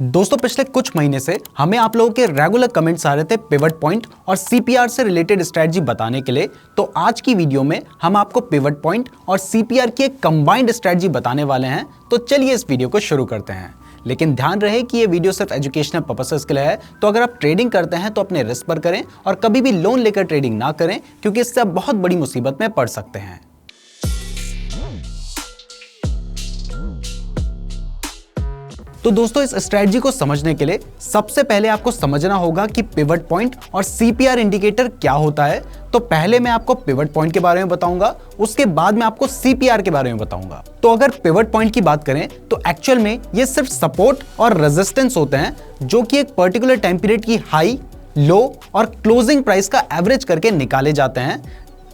दोस्तों पिछले कुछ महीने से हमें आप लोगों के रेगुलर कमेंट्स आ रहे थे पिवट पॉइंट और सीपीआर से रिलेटेड स्ट्रेटजी बताने के लिए। तो आज की वीडियो में हम आपको पिवट पॉइंट और सीपीआर की एक कंबाइंड स्ट्रेटजी बताने वाले हैं। तो चलिए इस वीडियो को शुरू करते हैं, लेकिन ध्यान रहे कि ये वीडियो सिर्फ एजुकेशनल पर्पसेस के लिए है। तो अगर आप ट्रेडिंग करते हैं तो अपने रिस्क पर करें और कभी भी लोन लेकर ट्रेडिंग ना करें, क्योंकि इससे आप बहुत बड़ी मुसीबत में पड़ सकते हैं। तो दोस्तों इस स्ट्रेटजी को समझने के लिए सबसे पहले आपको समझना होगा कि पिवट पॉइंट और सीपीआर इंडिकेटर क्या होता है। तो पहले मैं आपको पिवट पॉइंट के बारे में बताऊंगा, उसके बाद मैं आपको सीपीआर के बारे में बताऊंगा। तो अगर पिवट पॉइंट की बात करें तो एक्चुअल में ये सिर्फ सपोर्ट और रेजिस्टेंस होते हैं, जो कि एक पर्टिकुलर टाइम पीरियड की हाई, लो और क्लोजिंग प्राइस का एवरेज करके निकाले जाते हैं।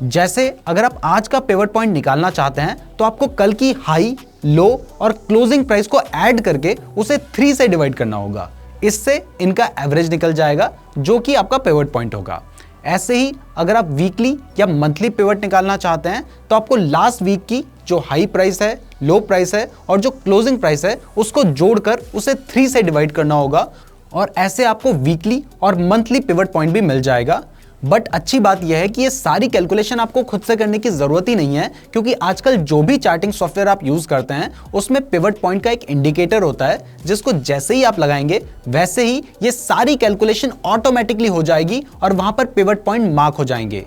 जैसे अगर आप आज का पिवट पॉइंट निकालना चाहते हैं तो आपको कल की हाई, लो और क्लोजिंग प्राइस को ऐड करके उसे 3 से डिवाइड करना होगा। इससे इनका एवरेज निकल जाएगा, जो कि आपका पिवट पॉइंट होगा। ऐसे ही अगर आप वीकली या मंथली पिवट निकालना चाहते हैं तो आपको लास्ट वीक की जो हाई प्राइस है, लो प्राइस है और जो क्लोजिंग प्राइस है उसको जोड़कर उसे 3 से डिवाइड करना होगा, और ऐसे आपको वीकली और मंथली पिवट पॉइंट भी मिल जाएगा। बट अच्छी बात यह है कि ये सारी कैलकुलेशन आपको खुद से करने की जरूरत ही नहीं है, क्योंकि आजकल जो भी चार्टिंग सॉफ्टवेयर आप यूज करते हैं उसमें पिवट पॉइंट का एक इंडिकेटर होता है, जिसको जैसे ही आप लगाएंगे वैसे ही ये सारी कैलकुलेशन ऑटोमेटिकली हो जाएगी और वहां पर पिवट पॉइंट मार्क हो जाएंगे।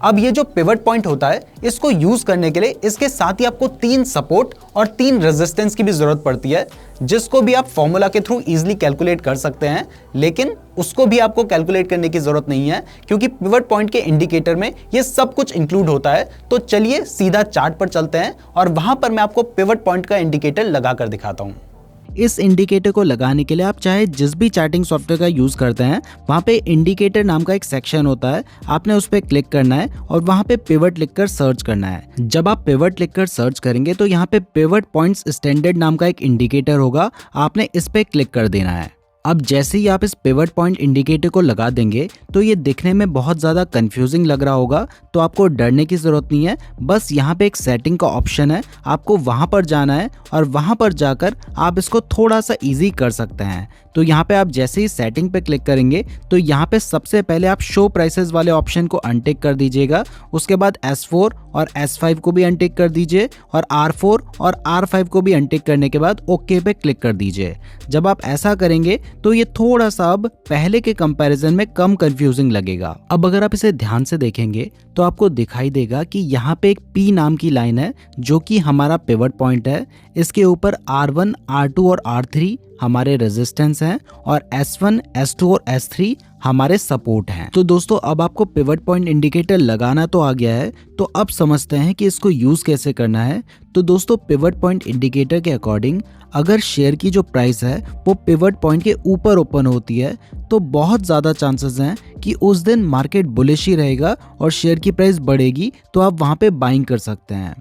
अब ये जो पिवट पॉइंट होता है, इसको यूज करने के लिए इसके साथ ही आपको 3 सपोर्ट और 3 रेजिस्टेंस की भी जरूरत पड़ती है, जिसको भी आप फॉर्मूला के थ्रू इजीली कैलकुलेट कर सकते हैं। लेकिन उसको भी आपको कैलकुलेट करने की जरूरत नहीं है, क्योंकि पिवट पॉइंट के इंडिकेटर में ये सब कुछ इंक्लूड होता है। तो चलिए सीधा चार्ट पर चलते हैं और वहां पर मैं आपको पिवट पॉइंट का इंडिकेटर लगाकर दिखाता हूं। इस इंडिकेटर को लगाने के लिए आप चाहे जिस भी चार्टिंग सॉफ्टवेयर का यूज करते हैं, वहाँ पे इंडिकेटर नाम का एक सेक्शन होता है। आपने उस पर क्लिक करना है और वहाँ पे पिवट लिखकर सर्च करना है। जब आप पिवट लिखकर सर्च करेंगे तो यहाँ पे पिवट पॉइंट्स स्टैंडर्ड नाम का एक इंडिकेटर होगा, आपने इस पे क्लिक कर देना है। अब जैसे ही आप इस पिवट पॉइंट इंडिकेटर को लगा देंगे तो ये दिखने में बहुत ज़्यादा कंफ्यूजिंग लग रहा होगा, तो आपको डरने की ज़रूरत नहीं है। बस यहाँ पे एक सेटिंग का ऑप्शन है, आपको वहाँ पर जाना है और वहाँ पर जाकर आप इसको थोड़ा सा इजी कर सकते हैं। तो यहाँ पे आप जैसे ही सेटिंग पे क्लिक करेंगे तो यहाँ पे सबसे पहले आप शो प्राइसेस वाले ऑप्शन को अनटिक कर दीजिएगा। उसके बाद S4 और S5 को भी अनटिक कर दीजिए और R4 और R5 को भी अनटिक करने के बाद ओके पे क्लिक कर दीजिए। जब आप ऐसा करेंगे तो ये थोड़ा सा अब पहले के कंपैरिजन में कम कंफ्यूजिंग लगेगा। अब अगर आप इसे ध्यान से देखेंगे तो आपको दिखाई देगा कि यहाँ पे एक P नाम की लाइन है, जो कि हमारा पिवट पॉइंट है। इसके ऊपर R1, R2 और R3 हमारे रेजिस्टेंस हैं और S1, S2 और S3 हमारे सपोर्ट हैं। तो दोस्तों अब आपको पिवट पॉइंट इंडिकेटर लगाना तो आ गया है, तो अब समझते हैं कि इसको यूज कैसे करना है। तो दोस्तों पिवट पॉइंट इंडिकेटर के अकॉर्डिंग अगर शेयर की जो प्राइस है वो पिवट पॉइंट के ऊपर ओपन होती है तो बहुत ज़्यादा चांसेस हैं कि उस दिन मार्केट बुलिश ही रहेगा और शेयर की प्राइस बढ़ेगी, तो आप वहाँ पे बाइंग कर सकते हैं।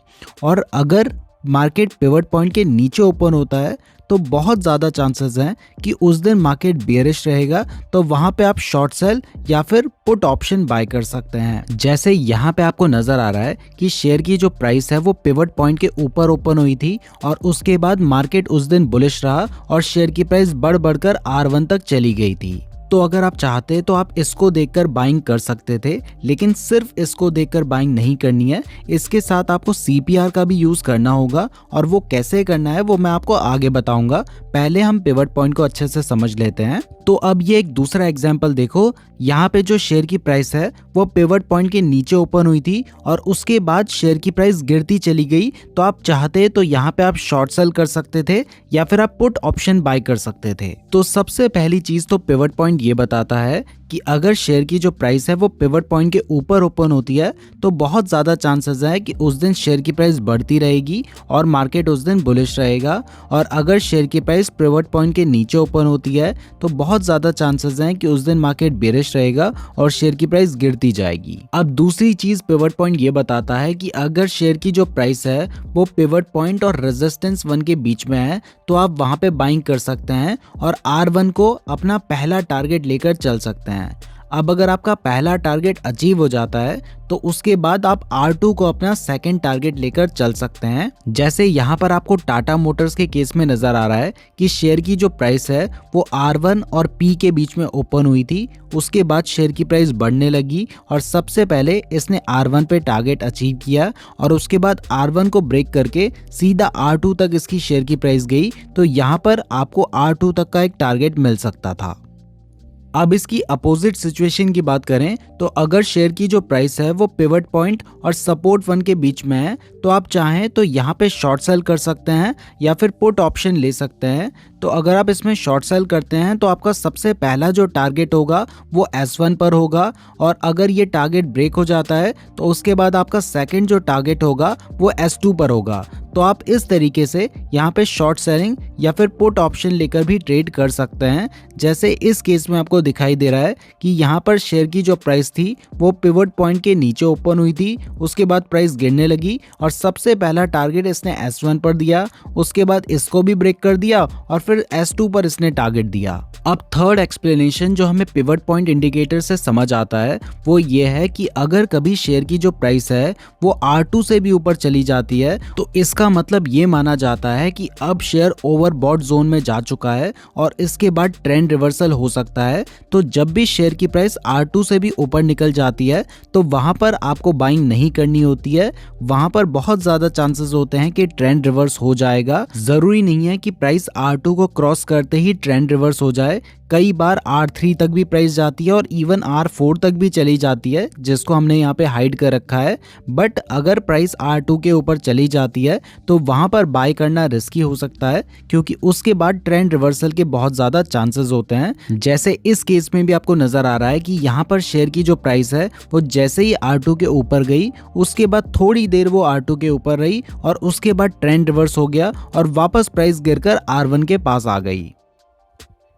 और अगर मार्केट पिवट पॉइंट के नीचे ओपन होता है तो बहुत ज़्यादा चांसेस हैं कि उस दिन मार्केट बेयरिश रहेगा, तो वहाँ पे आप शॉर्ट सेल या फिर पुट ऑप्शन बाय कर सकते हैं। जैसे यहाँ पे आपको नज़र आ रहा है कि शेयर की जो प्राइस है वो पिवट पॉइंट के ऊपर ओपन हुई थी और उसके बाद मार्केट उस दिन बुलिश रहा और शेयर की प्राइस बढ़कर R1 तक चली गई थी। तो अगर आप चाहते तो आप इसको देखकर बाइंग कर सकते थे, लेकिन सिर्फ इसको देखकर बाइंग नहीं करनी है। इसके साथ आपको सीपीआर का भी यूज करना होगा, और वो कैसे करना है वो मैं आपको आगे बताऊंगा। पहले हम पिवट पॉइंट को अच्छे से समझ लेते हैं। तो अब ये एक दूसरा एग्जांपल देखो, यहाँ पे जो शेयर की प्राइस है वो पिवट पॉइंट के नीचे ओपन हुई थी और उसके बाद शेयर की प्राइस गिरती चली गई। तो आप चाहते तो यहाँ पे आप शॉर्ट सेल कर सकते थे या फिर आप पुट ऑप्शन बाय कर सकते थे। तो सबसे पहली चीज तो पिवट पॉइंट ये बताता है कि अगर शेयर की जो प्राइस है वो पिवट पॉइंट के ऊपर ओपन होती है तो बहुत ज़्यादा चांसेस है कि उस दिन शेयर की प्राइस बढ़ती रहेगी और मार्केट उस दिन बुलिश रहेगा। और अगर शेयर की प्राइस पिवट पॉइंट के नीचे ओपन होती है तो बहुत ज़्यादा चांसेस हैं कि उस दिन मार्केट बेरिश रहेगा और शेयर की प्राइस गिरती जाएगी। अब दूसरी चीज़ पिवट पॉइंट ये बताता है कि अगर शेयर की जो प्राइस है वो पिवट पॉइंट और रेजिस्टेंस 1 के बीच में है तो आप वहाँ पे बाइंग कर सकते हैं और R1 को अपना पहला टारगेट लेकर चल सकते हैं। अब अगर आपका पहला टारगेट अचीव हो जाता है तो उसके बाद आप R2 को अपना सेकंड टारगेट लेकर चल सकते हैं। जैसे यहाँ पर आपको टाटा मोटर्स के केस में नजर आ रहा है कि शेयर की जो प्राइस है वो R1 और P के बीच में ओपन हुई थी, उसके बाद शेयर की प्राइस बढ़ने लगी और सबसे पहले इसने R1 पे टारगेट अचीव किया और उसके बाद R1 को ब्रेक करके सीधा R2 तक इसकी शेयर की प्राइस गई। तो यहाँ पर आपको R2 तक का एक टारगेट मिल सकता था। अब इसकी अपोजिट सिचुएशन की बात करें तो अगर शेयर की जो प्राइस है वो पिवट पॉइंट और सपोर्ट 1 के बीच में है तो आप चाहें तो यहाँ पे शॉर्ट सेल कर सकते हैं या फिर पुट ऑप्शन ले सकते हैं। तो अगर आप इसमें शॉर्ट सेल करते हैं तो आपका सबसे पहला जो टारगेट होगा वो S1 पर होगा और अगर ये टारगेट ब्रेक हो जाता है तो उसके बाद आपका सेकंड जो टारगेट होगा वो S2 पर होगा। तो आप इस तरीके से यहाँ पे शॉर्ट सेलिंग या फिर पुट ऑप्शन लेकर भी ट्रेड कर सकते हैं। जैसे इस केस में आपको दिखाई दे रहा है कि यहाँ पर शेयर की जो प्राइस थी वो पिवट पॉइंट के नीचे ओपन हुई थी, उसके बाद प्राइस गिरने लगी और सबसे पहला टारगेट इसने S1 पर दिया, उसके बाद इसको भी ब्रेक कर दिया और फिर S2 पर इसने टारगेट दिया। अब थर्ड एक्सप्लेनेशन जो हमें पिवट पॉइंट इंडिकेटर से समझ आता है वो ये है कि अगर कभी शेयर की जो प्राइस है वो R2 से भी ऊपर चली जाती है तो इसका मतलब ये माना जाता है कि अब शेयर ओवरबॉट जोन में जा चुका है और इसके बाद ट्रेंड रिवर्सल हो सकता है। तो जब भी शेयर की प्राइस R2 से भी ऊपर निकल जाती है तो वहां पर आपको बाइंग नहीं करनी होती है, वहां पर बहुत ज्यादा चांसेस होते हैं कि ट्रेंड रिवर्स हो जाएगा। जरूरी नहीं है कि प्राइस R2 को क्रॉस करते ही ट्रेंड रिवर्स हो जाए, कई बार R3 तक भी प्राइस जाती है और इवन R4 तक भी चली जाती है जिसको हमने यहाँ पे हाइड कर रखा है। बट अगर प्राइस R2 के ऊपर चली जाती है तो वहां पर बाय करना रिस्की हो सकता है क्योंकि उसके बाद ट्रेंड रिवर्सल के बहुत ज्यादा चांसेस होते हैं। जैसे इस केस में भी आपको नजर आ रहा है कि यहाँ पर शेयर की जो प्राइस है वो जैसे ही R2 के ऊपर गई उसके बाद थोड़ी देर वो R2 के ऊपर रही और उसके बाद ट्रेंड रिवर्स हो गया और वापस प्राइस गिरकर R1 के पास आ गई।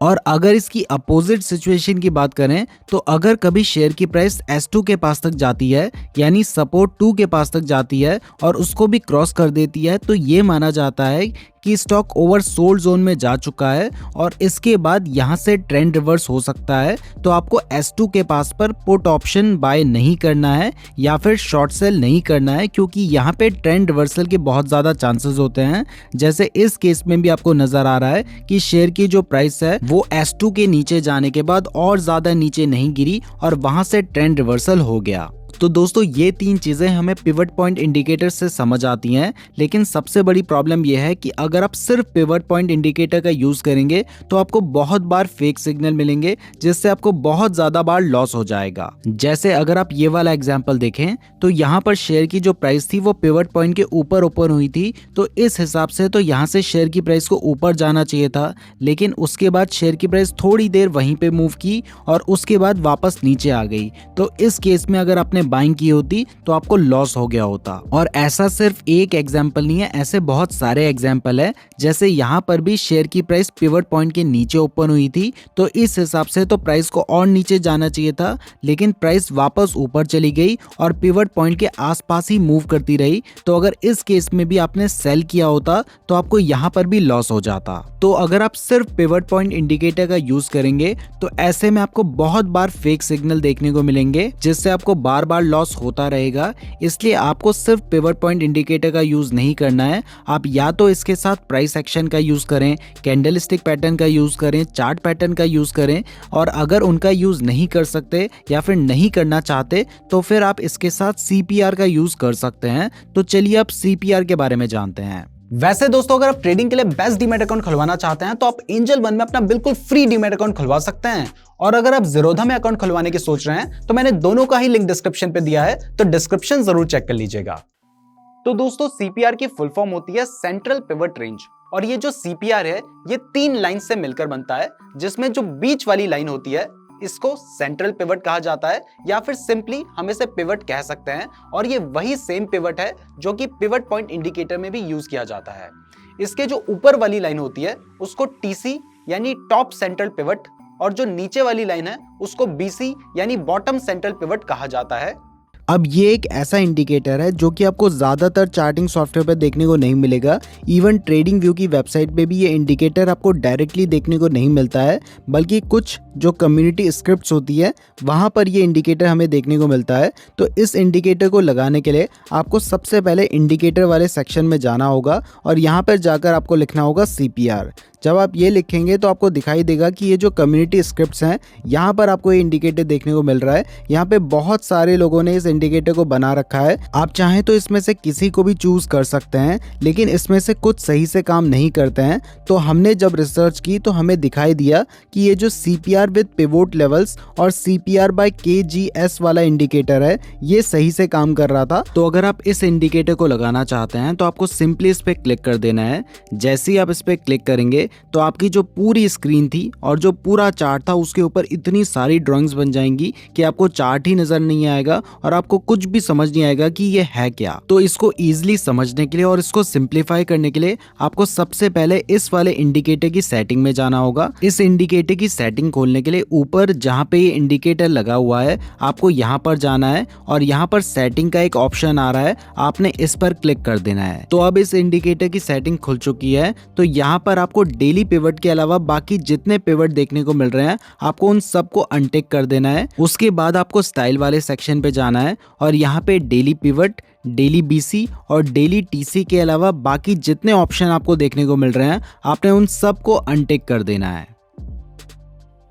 और अगर इसकी अपोजिट सिचुएशन की बात करें तो अगर कभी शेयर की प्राइस S2 के पास तक जाती है यानी सपोर्ट 2 के पास तक जाती है और उसको भी क्रॉस कर देती है तो ये माना जाता है कि स्टॉक ओवरसोल्ड जोन में जा चुका है और इसके बाद यहाँ से ट्रेंड रिवर्स हो सकता है। तो आपको S2 के पास पर पुट ऑप्शन बाय नहीं करना है या फिर शॉर्ट सेल नहीं करना है क्योंकि यहाँ पे ट्रेंड रिवर्सल के बहुत ज़्यादा चांसेस होते हैं। जैसे इस केस में भी आपको नजर आ रहा है कि शेयर की जो प्राइस है वो S2 के नीचे जाने के बाद और ज़्यादा नीचे नहीं गिरी और वहाँ से ट्रेंड रिवर्सल हो गया। तो दोस्तों ये तीन चीजें हमें पिवट पॉइंट इंडिकेटर से समझ आती हैं, लेकिन सबसे बड़ी प्रॉब्लम यह है कि अगर आप सिर्फ पिवट पॉइंट इंडिकेटर का यूज करेंगे तो आपको बहुत बार फेक सिग्नल मिलेंगे जिससे आपको बहुत ज्यादा बार लॉस हो जाएगा। जैसे अगर आप ये वाला एग्जांपल देखें तो यहाँ पर शेयर की जो प्राइस थी वो पिवट पॉइंट के ऊपर ओपन हुई थी, तो इस हिसाब से तो यहाँ से शेयर की प्राइस को ऊपर जाना चाहिए था, लेकिन उसके बाद शेयर की प्राइस थोड़ी देर वहीं पे मूव की और उसके बाद वापस नीचे आ गई। तो इस केस में अगर आपने बाइंग की होती तो आपको लॉस हो गया होता। और ऐसा सिर्फ एक एग्जांपल नहीं है, ऐसे बहुत सारे एग्जांपल है। जैसे यहाँ पर भी शेयर की प्राइस पिवट पॉइंट के नीचे ओपन हुई थी, तो इस हिसाब से तो प्राइस को और नीचे जाना चाहिए था, लेकिन प्राइस वापस ऊपर चली गई और पिवट पॉइंट के आसपास ही मूव करती रही। तो अगर इस केस में भी आपने सेल किया होता तो आपको यहाँ पर भी लॉस हो जाता। तो अगर आप सिर्फ पिवट पॉइंट इंडिकेटर का यूज करेंगे तो ऐसे में आपको बहुत बार फेक सिग्नल देखने को मिलेंगे जिससे आपको बार बार लॉस होता रहेगा। इसलिए आपको सिर्फ पिवट पॉइंट इंडिकेटर का यूज नहीं करना है, आप या तो इसके साथ प्राइस एक्शन का यूज करें, कैंडलस्टिक पैटर्न का यूज करें, चार्ट पैटर्न का यूज करें, और अगर उनका यूज नहीं कर सकते या फिर नहीं करना चाहते तो फिर आप इसके साथ CPR का यूज कर सकते हैं। तो चलिए अब CPR के बारे में जानते हैं। वैसे दोस्तों अगर आप ट्रेडिंग के लिए बेस्ट डीमैट अकाउंट खुलवाना चाहते हैं तो आप एंजल वन में अपना बिल्कुल फ्री डीमैट अकाउंट खुलवा सकते हैं। और अगर आप ज़ीरोधा में अकाउंट खुलवाने की सोच रहे हैं तो मैंने दोनों का ही लिंक डिस्क्रिप्शन पे दिया है, तो डिस्क्रिप्शन जरूर चेक कर लीजिएगा। तो दोस्तों CPR की फुल फॉर्म होती है सेंट्रल पिवट रेंज, और ये जो CPR है ये 3 लाइन से मिलकर बनता है, जिसमें जो बीच वाली लाइन होती है इसको सेंट्रल पिवट कहा जाता है, या फिर सिंपली हम इसे पिवट कह सकते हैं। और ये वही सेम पिवट है जो कि पिवट पॉइंट इंडिकेटर में भी यूज किया जाता है। इसके जो ऊपर वाली लाइन होती है उसको TC यानी टॉप सेंट्रल पिवट, और जो नीचे वाली लाइन है उसको BC यानी बॉटम सेंट्रल पिवट कहा जाता है। अब ये एक ऐसा इंडिकेटर है जो कि आपको ज़्यादातर चार्टिंग सॉफ्टवेयर पर देखने को नहीं मिलेगा। इवन ट्रेडिंग व्यू की वेबसाइट पे भी ये इंडिकेटर आपको डायरेक्टली देखने को नहीं मिलता है, बल्कि कुछ जो कम्युनिटी स्क्रिप्ट्स होती है वहाँ पर ये इंडिकेटर हमें देखने को मिलता है। तो इस इंडिकेटर को लगाने के लिए आपको सबसे पहले इंडिकेटर वाले सेक्शन में जाना होगा और यहाँ पर जाकर आपको लिखना होगा CPR। जब आप ये लिखेंगे तो आपको दिखाई देगा कि ये जो कम्युनिटी स्क्रिप्ट्स हैं यहाँ पर आपको ये इंडिकेटर देखने को मिल रहा है। यहाँ पे बहुत सारे लोगों ने इस इंडिकेटर को बना रखा है। आप चाहें तो इसमें से किसी को भी चूज कर सकते हैं, लेकिन इसमें से कुछ सही से काम नहीं करते हैं। तो हमने जब रिसर्च की तो हमें दिखाई दिया कि ये जो CPR विद पिवोट लेवल्स और CPR बाय KGS वाला इंडिकेटर है ये सही से काम कर रहा था। तो अगर आप इस इंडिकेटर को लगाना चाहते हैं तो आपको सिंपली इस पे क्लिक कर देना है। जैसे ही आप इस पे क्लिक करेंगे तो आपकी जो पूरी स्क्रीन थी और जो पूरा चार्ट था उसके ऊपर इतनी सारी ड्राइंग्स बन जाएंगी कि आपको चार्ट ही नजर नहीं आएगा और आपको कुछ भी समझ नहीं आएगा कि ये है क्या। तो इसको इजीली समझने के लिए और इसको सिंप्लीफाई करने के लिए आपको सबसे पहले इस वाले इंडिकेटर की सेटिंग में जाना होगा। इस इंडिकेटर की सेटिंग खोलने के लिए ऊपर जहाँ पे ये इंडिकेटर लगा हुआ है आपको यहाँ पर जाना है और यहाँ पर सेटिंग का एक ऑप्शन आ रहा है, आपने इस पर क्लिक कर देना है। तो अब इस इंडिकेटर की सेटिंग खुल चुकी है। तो यहाँ पर आपको डेली पिवट के अलावा बाकी जितने पिवट देखने को मिल रहे हैं आपको उन सबको अनटिक कर देना है। उसके बाद आपको स्टाइल वाले सेक्शन पे जाना है और यहाँ पे डेली पिवट, डेली BC और डेली TC के अलावा बाकी जितने ऑप्शन आपको देखने को मिल रहे हैं आपने उन सबको अनटिक कर देना है।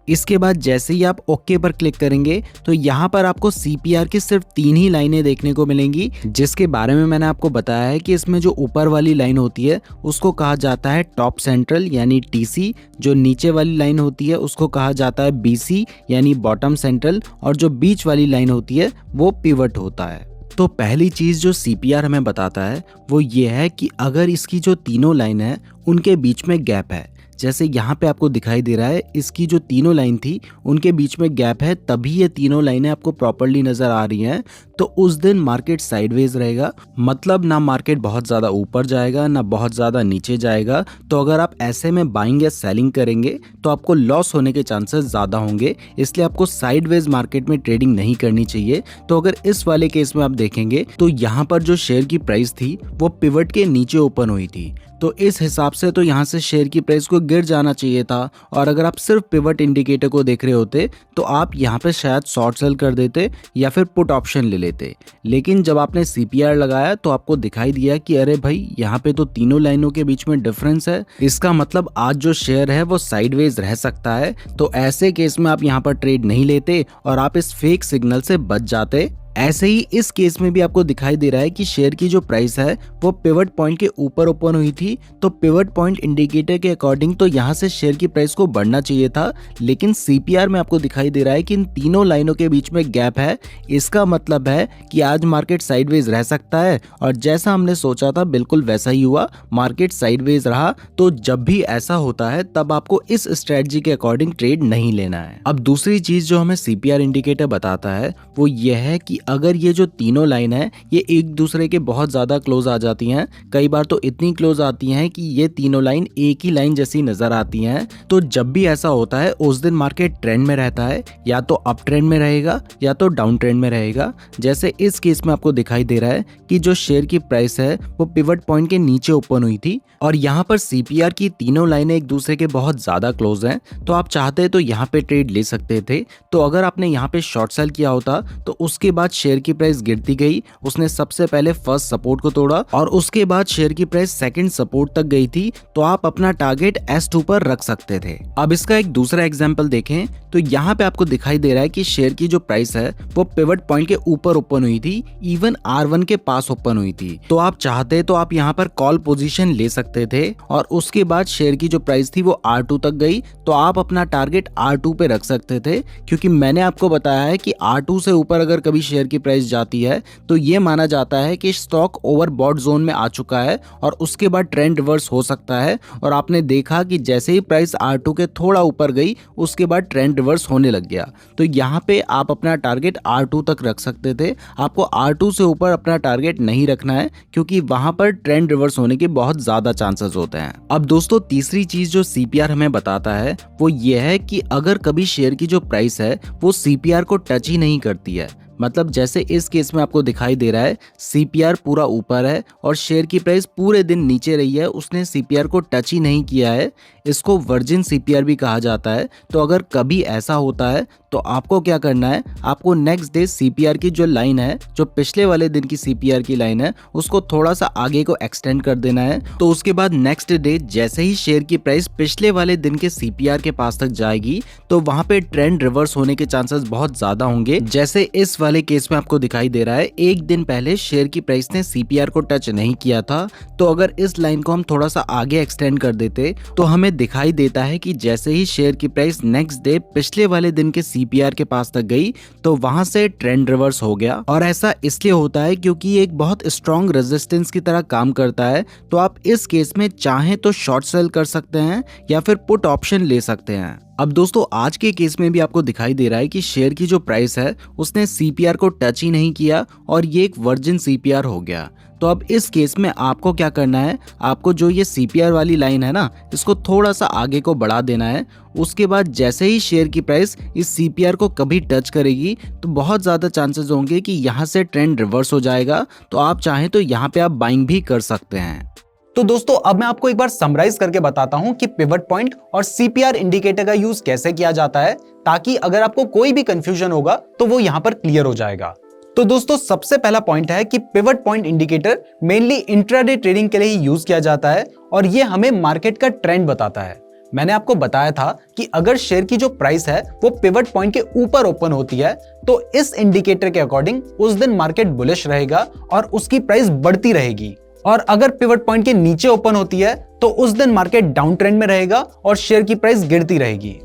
इसके बाद जैसे ही आप ओके पर क्लिक करेंगे तो यहाँ पर आपको CPR की सिर्फ 3 ही लाइनें देखने को मिलेंगी, जिसके बारे में मैंने आपको बताया है कि इसमें जो ऊपर वाली लाइन होती है उसको कहा जाता है टॉप सेंट्रल यानी TC, जो नीचे वाली लाइन होती है उसको कहा जाता है BC यानी बॉटम सेंट्रल, और जो बीच वाली लाइन होती है वो पिवट होता है। तो पहली चीज़ जो CPR हमें बताता है वो ये है कि अगर इसकी जो तीनों लाइन है उनके बीच में गैप है, जैसे यहाँ पे आपको दिखाई दे रहा है इसकी जो तीनों लाइन थी उनके बीच में गैप है, तभी ये तीनों लाइनें आपको प्रॉपर्ली नजर आ रही हैं। तो उस दिन मार्केट साइडवेज रहेगा, मतलब ना मार्केट बहुत ज़्यादा ऊपर जाएगा ना बहुत ज़्यादा नीचे जाएगा। तो अगर आप ऐसे में बाइंग या सेलिंग करेंगे तो आपको लॉस होने के चांसेस ज़्यादा होंगे, इसलिए आपको साइडवेज मार्केट में ट्रेडिंग नहीं करनी चाहिए। तो अगर इस वाले केस में आप देखेंगे तो यहाँ पर जो शेयर की प्राइस थी वो पिवट के नीचे ओपन हुई थी, तो इस हिसाब से तो यहाँ से शेयर की प्राइस को गिर जाना चाहिए था। और अगर आप सिर्फ पिवट इंडिकेटर को देख रहे होते तो आप यहाँ पे शायद शॉर्ट सेल कर देते या फिर पुट ऑप्शन ले लेते। लेकिन जब आपने CPR लगाया तो आपको दिखाई दिया कि अरे भाई यहाँ पे तो तीनों लाइनों के बीच में डिफरेंस है, इसका मतलब आज जो शेयर है वो साइडवेज रह सकता है। तो ऐसे केस में आप यहाँ पर ट्रेड नहीं लेते और आप इस फेक सिग्नल से बच जाते। ऐसे ही इस केस में भी आपको दिखाई दे रहा है कि शेयर की जो प्राइस है वो पिवट पॉइंट के ऊपर ओपन हुई थी, तो पिवट पॉइंट इंडिकेटर के अकॉर्डिंग तो यहाँ से शेयर की प्राइस को बढ़ना चाहिए था, लेकिन CPR में आपको दिखाई दे रहा है कि इन तीनों लाइनों के बीच में गैप है। इसका मतलब है कि आज मार्केट साइडवेज रह सकता है, और जैसा हमने सोचा था बिल्कुल वैसा ही हुआ, मार्केट साइडवेज रहा। तो जब भी ऐसा होता है तब आपको इस स्ट्रेटजी के अकॉर्डिंग ट्रेड नहीं लेना है। अब दूसरी चीज जो हमें CPR इंडिकेटर बताता है वो ये है कि अगर ये जो तीनों लाइन है ये एक दूसरे के बहुत ज्यादा क्लोज आ जाती हैं, कई बार तो इतनी क्लोज आती हैं कि ये तीनों लाइन एक ही लाइन जैसी नजर आती हैं, तो जब भी ऐसा होता है उस दिन मार्केट ट्रेंड में रहता है, या तो अप ट्रेंड में रहेगा या तो डाउन ट्रेंड में रहेगा। जैसे इस केस में आपको दिखाई दे रहा है कि जो शेयर की प्राइस है वो पिवट पॉइंट के नीचे ओपन हुई थी और यहाँ पर CPR की तीनों लाइनें एक दूसरे के बहुत ज्यादा क्लोज हैं, तो आप चाहते तो यहाँ पे ट्रेड ले सकते थे। तो अगर आपने यहाँ पे शॉर्ट सेल किया होता तो उसके बाद शेयर की प्राइस गिरती गई, उसने सबसे पहले फर्स्ट सपोर्ट को तोड़ा और उसके बाद शेयर की प्राइस सेकंड सपोर्ट तक गई थी, तो आप अपना टारगेट S2 पर रख सकते थे। अब इसका एक दूसरा एग्जांपल देखें तो यहाँ पे आपको दिखाई दे रहा है कि शेयर की जो प्राइस है वो पिवट पॉइंट के ऊपर ओपन हुई थी, इवन R1 के पास ओपन हुई थी। तो आप चाहते तो आप यहाँ पर कॉल पोजीशन ले सकते थे और उसके बाद शेयर की जो प्राइस थी वो R2 तक गई, तो आप अपना टारगेट R2 पे रख सकते थे, क्योंकि मैंने आपको बताया है कि R2 से ऊपर अगर कभी शेयर की प्राइस जाती है तो ये माना जाता है कि स्टॉक ओवरबॉट जोन में आ चुका है और उसके बाद ट्रेंड रिवर्स हो सकता है। और आपने देखा कि जैसे ही प्राइस R2 के थोड़ा ऊपर गई उसके बाद ट्रेंड रिवर्स होने लग गया। तो यहाँ पे आप अपना टारगेट R2 तक रख सकते थे, आपको R2 से ऊपर अपना टारगेट नहीं रखना है, क्योंकि वहां पर ट्रेंड रिवर्स होने के बहुत ज्यादा चांसेस होते हैं। अब दोस्तों तीसरी चीज जो CPR हमें बताता है वो ये है कि अगर कभी शेयर की जो प्राइस है वो CPR को टच ही नहीं करती है, मतलब जैसे इस केस में आपको दिखाई दे रहा है CPR पूरा ऊपर है और शेयर की प्राइस पूरे दिन नीचे रही है, उसने CPR को टच ही नहीं किया है। इसको वर्जिन CPR भी कहा जाता है। तो अगर कभी ऐसा होता है तो आपको क्या करना है, आपको नेक्स्ट डे CPR की जो लाइन है, जो पिछले वाले दिन की CPR की लाइन है, उसको थोड़ा सा आगे को एक्सटेंड कर देना है। तो उसके बाद नेक्स्ट डे जैसे ही शेयर की प्राइस पिछले वाले दिन के CPR के पास तक जाएगी तो वहां पे ट्रेंड रिवर्स होने के चांसेस बहुत ज्यादा होंगे। जैसे इस वाले केस में आपको दिखाई दे रहा है, एक दिन पहले शेयर की प्राइस ने CPR को टच नहीं किया था। तो अगर इस लाइन को हम थोड़ा सा आगे एक्सटेंड कर देते तो हमें दिखाई देता है कि जैसे ही शेयर की प्राइस नेक्स्ट डे पिछले वाले दिन के CPR के पास तक गई तो वहां से ट्रेंड रिवर्स हो गया। और ऐसा इसलिए होता है क्योंकि ये एक बहुत स्ट्रॉन्ग रेजिस्टेंस की तरह काम करता है। तो आप इस केस में चाहें तो शॉर्ट सेल कर सकते हैं या फिर पुट ऑप्शन ले सकते हैं। अब दोस्तों आज के केस में भी आपको दिखाई दे रहा है कि शेयर की जो प्राइस है उसने CPR को टच ही नहीं किया और ये एक वर्जिन CPR हो गया। तो अब इस केस में आपको क्या करना है, आपको जो ये CPR वाली लाइन है ना, इसको थोड़ा सा आगे को बढ़ा देना है। उसके बाद जैसे ही शेयर की प्राइस इस CPR को कभी टच करेगी तो बहुत ज़्यादा चांसेस होंगे कि यहाँ से ट्रेंड रिवर्स हो जाएगा। तो आप चाहें तो यहाँ पे आप बाइंग भी कर सकते हैं। तो दोस्तों अब मैं आपको एक बार समराइज करके बताता हूं कि पिवट पॉइंट और CPR इंडिकेटर का यूज कैसे किया जाता है, ताकि अगर आपको कोई भी कंफ्यूजन होगा तो वो यहां पर क्लियर हो जाएगा। तो दोस्तों सबसे पहला पॉइंट है कि pivot point indicator mainly intraday trading के लिए ही यूज किया जाता है और ये हमें मार्केट का ट्रेंड बताता है। मैंने आपको बताया था कि अगर शेयर की जो प्राइस है वो पिवट पॉइंट के ऊपर ओपन होती है तो इस इंडिकेटर के अकॉर्डिंग उस दिन मार्केट बुलिश रहेगा और उसकी प्राइस बढ़ती रहेगी। और अगर पिवट पॉइंट के नीचे ओपन होती है तो उस दिन मार्केट डाउन ट्रेंड में रहेगा और शेयर की प्राइस गिरती रहेगी।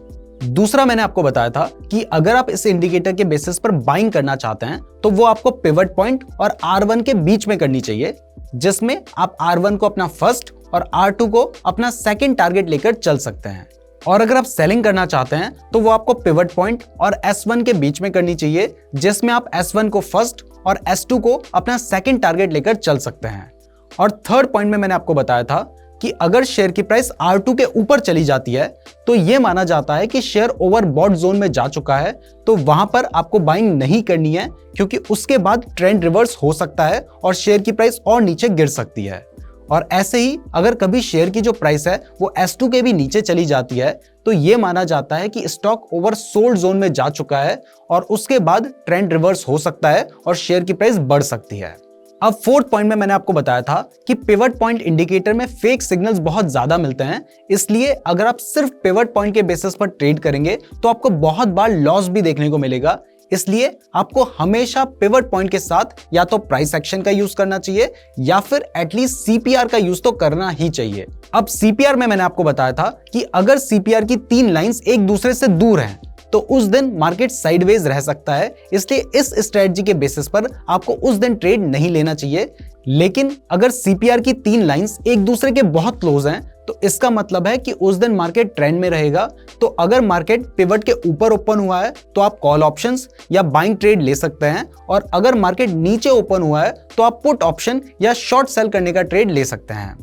दूसरा मैंने आपको बताया था कि अगर आप इस इंडिकेटर के बेसिस पर बाइंग करना चाहते हैं तो वो आपको पिवट पॉइंट और R1 के बीच में करनी चाहिए, जिसमें आप R1 को अपना फर्स्ट और R2 को अपना सेकंड टारगेट लेकर चल सकते हैं। और अगर आप सेलिंग करना चाहते हैं तो वो आपको पिवट पॉइंट और S1 के बीच में करनी चाहिए, जिसमें आप S1 को फर्स्ट और S2 को अपना सेकंड टारगेट लेकर चल सकते हैं। और थर्ड पॉइंट में मैंने आपको बताया था कि अगर शेयर की प्राइस R2 के ऊपर चली जाती है तो यह माना जाता है कि शेयर ओवरबॉट जोन में जा चुका है, तो वहां पर आपको बाइंग नहीं करनी है, क्योंकि उसके बाद ट्रेंड रिवर्स हो सकता है और शेयर की प्राइस और नीचे गिर सकती है। और ऐसे ही अगर कभी शेयर की जो प्राइस है वो S2 के भी नीचे चली जाती है तो यह माना जाता है कि स्टॉक ओवर सोल्ड जोन में जा चुका है और उसके बाद ट्रेंड रिवर्स हो सकता है और शेयर की प्राइस बढ़ सकती है। अब फोर्थ पॉइंट में मैंने आपको बताया था कि पिवट पॉइंट इंडिकेटर में फेक सिग्नल्स बहुत ज्यादा मिलते हैं, इसलिए अगर आप सिर्फ पिवट पॉइंट के बेसिस पर ट्रेड करेंगे तो आपको बहुत बार लॉस भी देखने को मिलेगा। इसलिए आपको हमेशा पिवट पॉइंट के साथ या तो प्राइस एक्शन का यूज करना चाहिए या फिर एटलीस्ट CPR का यूज तो करना ही चाहिए। अब CPR में मैंने आपको बताया था कि अगर CPR की 3 लाइंस एक दूसरे से दूर हैं तो उस दिन मार्केट साइडवेज रह सकता है, इसलिए इस स्ट्रेटजी के बेसिस पर आपको उस दिन ट्रेड नहीं लेना चाहिए। लेकिन अगर CPR की 3 लाइंस एक दूसरे के बहुत क्लोज हैं तो इसका मतलब है कि उस दिन मार्केट ट्रेंड में रहेगा। तो अगर मार्केट पिवट के ऊपर ओपन हुआ है तो आप कॉल ऑप्शंस या बाइंग ट्रेड ले सकते हैं, और अगर मार्केट नीचे ओपन हुआ है तो आप पुट ऑप्शन या शॉर्ट सेल करने का ट्रेड ले सकते हैं।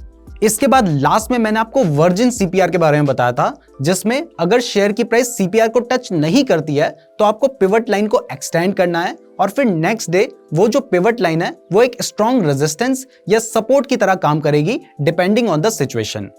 इसके बाद लास्ट में मैंने आपको वर्जिन CPR के बारे में बताया था, जिसमें अगर शेयर की प्राइस CPR को टच नहीं करती है तो आपको पिवट लाइन को एक्सटेंड करना है और फिर नेक्स्ट डे वो जो पिवट लाइन है वो एक स्ट्रॉन्ग रेजिस्टेंस या सपोर्ट की तरह काम करेगी डिपेंडिंग ऑन द सिचुएशन।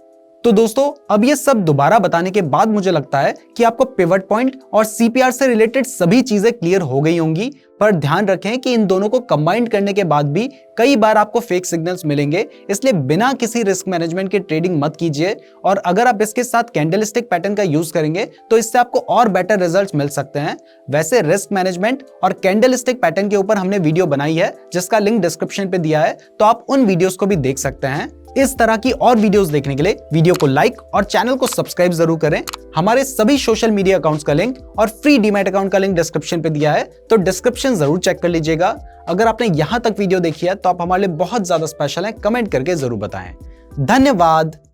तो दोस्तों अब ये सब दोबारा बताने के बाद मुझे लगता है कि आपको पिवट पॉइंट और CPR से रिलेटेड सभी चीजें क्लियर हो गई होंगी, पर ध्यान रखें कि इन दोनों को कंबाइंड करने के बाद भी कई बार आपको फेक सिग्नल्स मिलेंगे, इसलिए बिना किसी रिस्क मैनेजमेंट के ट्रेडिंग मत कीजिए। और अगर आप इसके साथ कैंडलस्टिक पैटर्न का यूज करेंगे तो इससे आपको और बेटर रिजल्ट्स मिल सकते हैं। वैसे रिस्क मैनेजमेंट और कैंडलस्टिक पैटर्न के ऊपर हमने वीडियो बनाई है जिसका लिंक डिस्क्रिप्शन पे दिया है, तो आप उन वीडियोस को भी देख सकते हैं। इस तरह की और वीडियोस देखने के लिए वीडियो को लाइक और चैनल को सब्सक्राइब जरूर करें। हमारे सभी सोशल मीडिया अकाउंट्स का लिंक और फ्री डीमैट अकाउंट का लिंक डिस्क्रिप्शन पे दिया है, तो डिस्क्रिप्शन जरूर चेक कर लीजिएगा। अगर आपने यहां तक वीडियो देखी है तो आप हमारे लिए बहुत ज्यादा स्पेशल हैं, कमेंट करके जरूर बताएं। धन्यवाद।